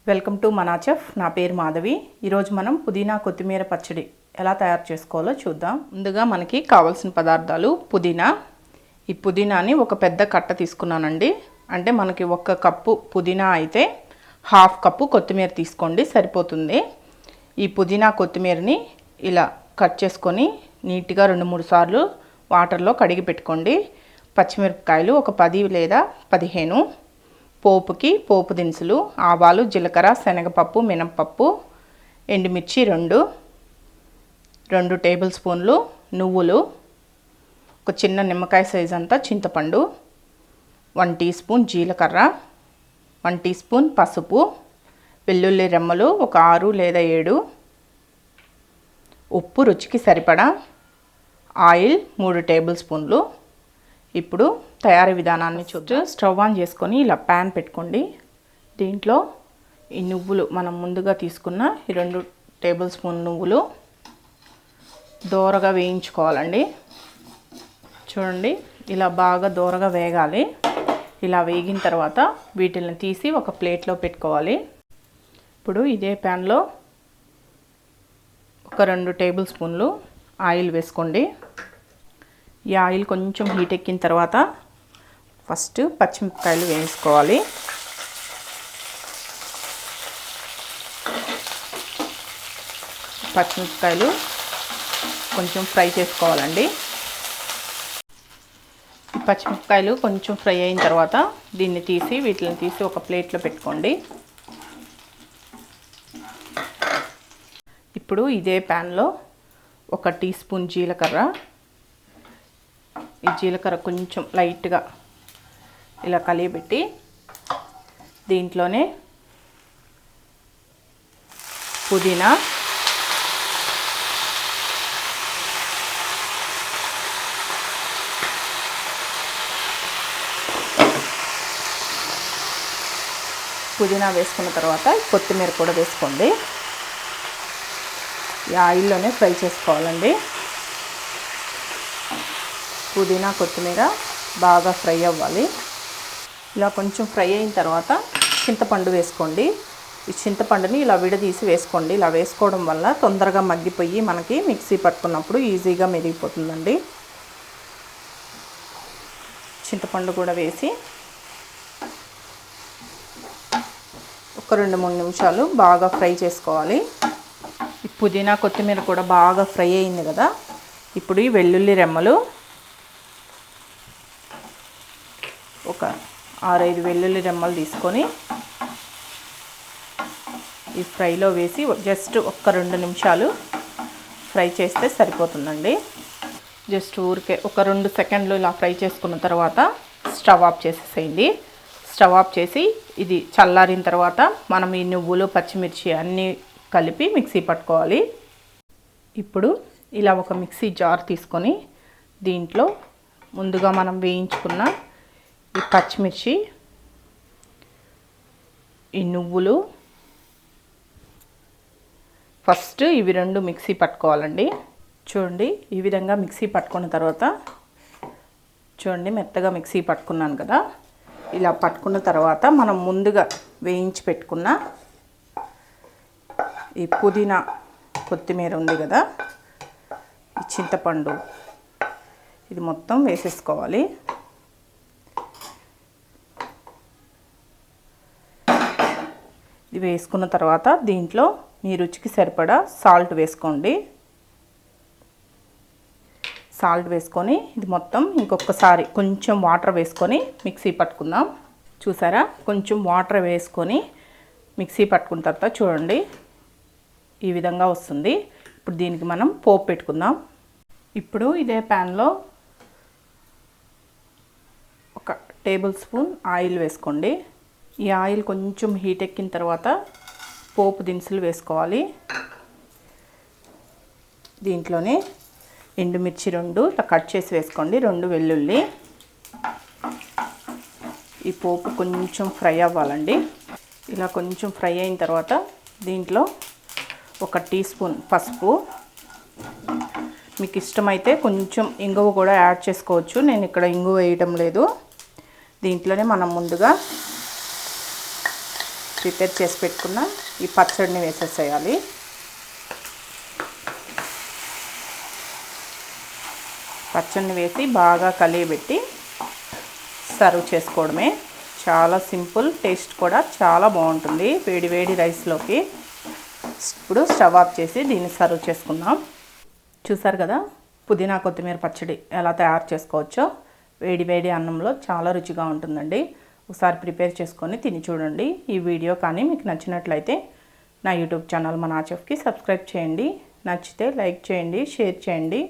Welcome to మనా chef. నా పేరు మాధవి. ఈరోజు మనం పుదీనా కొత్తిమీర పచ్చడి ఎలా తయారు చేసుకోవాలో చూద్దాం. ముందుగా మనకి కావాల్సిన పదార్థాలు పుదీనా. ఈ పుదీనాని ఒక పెద్ద కట్ట తీసుకున్నానండి. అంటే మనకి 1 కప్పు పుదీనా అయితే 1/2 కప్పు కొత్తిమీర తీసుకోండి, సరిపోతుంది. ఈ పుదీనా కొత్తిమీరని ఇలా కట్ చేసుకొని నీట్గా 2-3 సార్లు వాటర్లో కడిగి పెట్టుకోండి. పచ్చిమిరపకాయలు ఒక 10 లేదా 15, పోపుకి పోపు దినుసులు, ఆవాలు, జీలకర్ర, శనగపప్పు, మినపప్పు, ఎండుమిర్చి 2 టేబుల్ స్పూన్లు నువ్వులు, ఒక చిన్న నిమ్మకాయ సైజ్ అంతా చింతపండు, 1 టీ స్పూన్ జీలకర్ర, 1 టీ స్పూన్ పసుపు, వెల్లుల్లి రెమ్మలు ఒక 6 లేదా 7, ఉప్పు రుచికి సరిపడా, ఆయిల్ 3 టేబుల్ స్పూన్లు. ఇప్పుడు తయారీ విధానాన్ని చూద్దాం. స్టవ్ ఆన్ చేసుకొని ఇలా ప్యాన్ పెట్టుకోండి. దీంట్లో ఈ నువ్వులు మనం ముందుగా తీసుకున్న ఈ 2 టేబుల్ స్పూన్ నువ్వులు దోరగా వేయించుకోవాలండి. చూడండి, ఇలా బాగా దోరగా వేగాలి. ఇలా వేగిన తర్వాత వీటిని తీసి ఒక ప్లేట్లో పెట్టుకోవాలి. ఇప్పుడు ఇదే ప్యాన్లో ఒక 2 టేబుల్ స్పూన్లు ఆయిల్ వేసుకోండి. ఈ ఆయిల్ కొంచెం హీట్ ఎక్కిన తర్వాత ఫస్ట్ పచ్చిమిరపకాయలు వేసుకోవాలి. పచ్చిమిరపకాయలు కొంచెం ఫ్రై చేసుకోవాలండి. ఈ పచ్చిమిరపకాయలు కొంచెం ఫ్రై అయిన తర్వాత వీటిని తీసి ఒక ప్లేట్లో పెట్టుకోండి. ఇప్పుడు ఇదే ప్యాన్లో 1 టీ స్పూన్ జీలకర్ర. ఈ జీలకర్ర కొంచెం లైట్గా ఇలా కలియబెట్టి దీంట్లోనే పుదీనా, వేసుకున్న తర్వాత కొత్తిమీర కూడా వేసుకోండి. ఈ ఆయిల్లోనే ఫ్రై చేసుకోవాలండి. పుదీనా కొత్తిమీర బాగా ఫ్రై అవ్వాలి. ఇలా కొంచెం ఫ్రై అయిన తర్వాత చింతపండు వేసుకోండి. ఈ చింతపండుని ఇలా విడదీసి వేసుకోండి. ఇలా వేసుకోవడం వల్ల తొందరగా మగ్గిపోయి మనకి మిక్సీ పట్టుకున్నప్పుడు ఈజీగా మెదిగిపోతుందండి. చింతపండు కూడా వేసి ఒక 2-3 నిమిషాలు బాగా ఫ్రై చేసుకోవాలి. ఈ పుదీనా కొత్తిమీర కూడా బాగా ఫ్రై అయింది కదా. ఇప్పుడు ఈ వెల్లుల్లి రెమ్మలు ఒక 6-5 వెల్లుల్లి రెమ్మలు తీసుకొని ఈ ఫ్రైలో వేసి జస్ట్ 1-2 నిమిషాలు ఫ్రై చేస్తే సరిపోతుందండి. జస్ట్ ఊరికే ఒక 2 సెకండ్లు ఇలా ఫ్రై చేసుకున్న తర్వాత స్టవ్ ఆఫ్ చేసేసేయండి. స్టవ్ ఆఫ్ చేసి ఇది చల్లారిన తర్వాత మనం ఈ నువ్వులు, పచ్చిమిర్చి అన్నీ కలిపి మిక్సీ పట్టుకోవాలి. ఇప్పుడు ఇలా ఒక మిక్సీ జార్ తీసుకొని దీంట్లో ముందుగా మనం వేయించుకున్న ఈ పచ్చిమిర్చి, ఈ నువ్వులు ఫస్ట్ ఇవి 2 మిక్సీ పట్టుకోవాలండి. చూడండి, ఈ విధంగా మిక్సీ పట్టుకున్న తర్వాత చూడండి మెత్తగా మిక్సీ పట్టుకున్నాను కదా. ఇలా పట్టుకున్న తర్వాత మనం ముందుగా వేయించి పెట్టుకున్న ఈ పుదీనా కొత్తిమీర ఉంది కదా, ఈ చింతపండు ఇది మొత్తం వేసేసుకోవాలి. ఇది వేసుకున్న తర్వాత దీంట్లో మీ రుచికి సరిపడా సాల్ట్ వేసుకోండి. సాల్ట్ వేసుకొని ఇది మొత్తం ఇంకొకసారి కొంచెం వాటర్ వేసుకొని మిక్సీ పట్టుకుందాం. చూసారా, కొంచెం వాటర్ వేసుకొని మిక్సీ పట్టుకున్న తర్వాత చూడండి ఈ విధంగా వస్తుంది. ఇప్పుడు దీనికి మనం పోపు పెట్టుకుందాం. ఇప్పుడు ఇదే ప్యాన్లో 1 టేబుల్ స్పూన్ ఆయిల్ వేసుకోండి. ఈ ఆయిల్ కొంచెం హీట్ ఎక్కిన తర్వాత పోపు దినుసులు వేసుకోవాలి. దీంట్లోనే ఎండుమిర్చి 2 ఇట్లా కట్ చేసి వేసుకోండి, 2 వెల్లుల్లి. ఈ పోపు కొంచెం ఫ్రై అవ్వాలండి. ఇలా కొంచెం ఫ్రై అయిన తర్వాత దీంట్లో 1 టీ స్పూన్ పసుపు. మీకు ఇష్టమైతే కొంచెం ఇంగువ కూడా యాడ్ చేసుకోవచ్చు. నేను ఇక్కడ ఇంగువ వేయడం లేదు. దీంట్లోనే మనం ముందుగా ప్రిపేర్ చేసి పెట్టుకున్న ఈ పచ్చడిని వేసేసేయాలి. పచ్చడిని వేసి బాగా కలియబెట్టి సర్వ్ చేసుకోవడమే. చాలా సింపుల్, టేస్ట్ కూడా చాలా బాగుంటుంది వేడి వేడి రైస్లోకి. ఇప్పుడు స్టవ్ ఆఫ్ చేసి దీన్ని సర్వ్ చేసుకుందాం. చూసారు కదా పుదీనా కొత్తిమీర పచ్చడి ఎలా తయారు చేసుకోవచ్చో. వేడి వేడి అన్నంలో చాలా రుచిగా ఉంటుందండి. ఒకసారి ప్రిపేర్ చేసుకొని తిని చూడండి. ఈ వీడియో కానీ మీకు నచ్చినట్లయితే నా యూట్యూబ్ ఛానల్ మన చెఫ్కి సబ్స్క్రైబ్ చేయండి. నచ్చితే లైక్ చేయండి, షేర్ చేయండి.